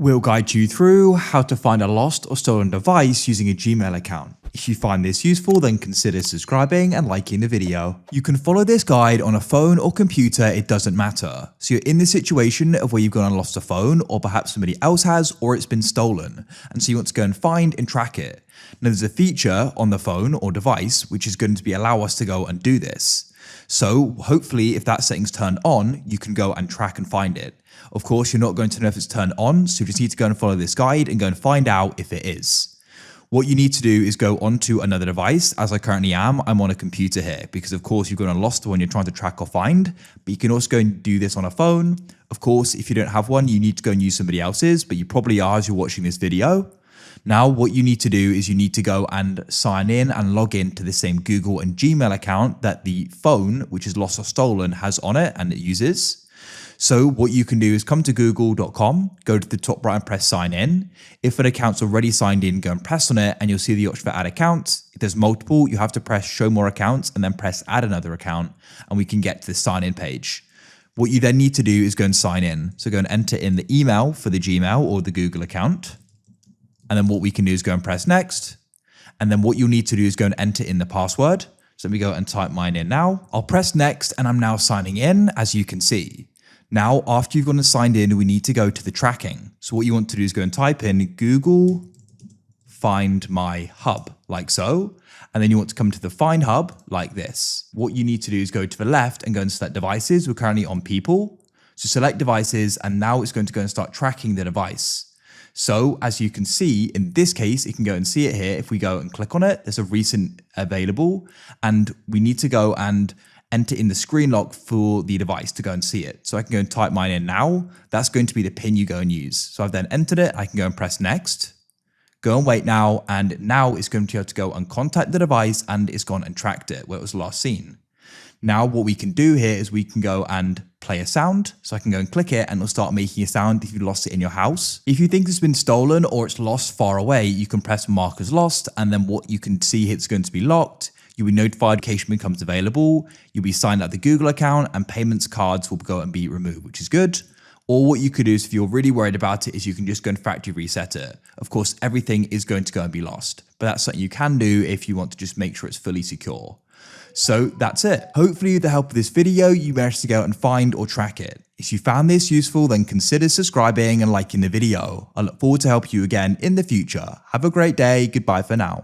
We'll guide you through how to find a lost or stolen device using a Gmail account. If you find this useful, then consider subscribing and liking the video. You can follow this guide on a phone or computer, it doesn't matter. So you're in the situation of where you've gone and lost a phone, or perhaps somebody else has, or it's been stolen. And so you want to go and find and track it. Now there's a feature on the phone or device which is going to allow us to go and do this. So hopefully if that setting's turned on, you can go and track and find it. Of course, you're not going to know if it's turned on, so you just need to go and follow this guide and go and find out if it is. What you need to do is go onto another device. As I currently am, I'm on a computer here because of course you've gone and lost the one you're trying to track or find, but you can also go and do this on a phone. Of course, if you don't have one, you need to go and use somebody else's, but you probably are as you're watching this video. Now, what you need to do is you need to go and sign in and log in to the same Google and Gmail account that the phone, which is lost or stolen, has on it and it uses. So what you can do is come to google.com, go to the top right and press sign in. If an account's already signed in, go and press on it and you'll see the option for add account. If there's multiple, you have to press show more accounts and then press add another account and we can get to the sign in page. What you then need to do is go and sign in. So go and enter in the email for the Gmail or the Google account. And then what we can do is go and press next. And then what you'll need to do is go and enter in the password. So let me go and type mine in now. I'll press next and I'm now signing in, as you can see. Now, after you've gone and signed in, we need to go to the tracking. So what you want to do is go and type in Google Find My Hub, like so. And then you want to come to the Find Hub like this. What you need to do is go to the left and go and select devices. We're currently on people. So select devices, and now it's going to go and start tracking the device. So as you can see, in this case, you can go and see it here. If we go and click on it, there's a recent available, and we need to go and enter in the screen lock for the device to go and see it. So I can go and type mine in now. That's going to be the pin you go and use. So I've then entered it. I can go and press next, go and wait now. And now it's going to be able to go and contact the device and it's gone and tracked it where it was last seen. Now what we can do here is we can go and play a sound. So I can go and click it and it'll start making a sound if you lost it in your house. If you think it's been stolen or it's lost far away, you can press mark as lost. And then what you can see, it's going to be locked. You'll be notified notification becomes available. You'll be signed up the Google account and payments cards will go and be removed, which is good. Or what you could do is if you're really worried about it is you can just go and factory reset it. Of course, everything is going to go and be lost, but that's something you can do if you want to just make sure it's fully secure. So that's it. Hopefully with the help of this video, you managed to go and find or track it. If you found this useful, then consider subscribing and liking the video. I look forward to help you again in the future. Have a great day. Goodbye for now.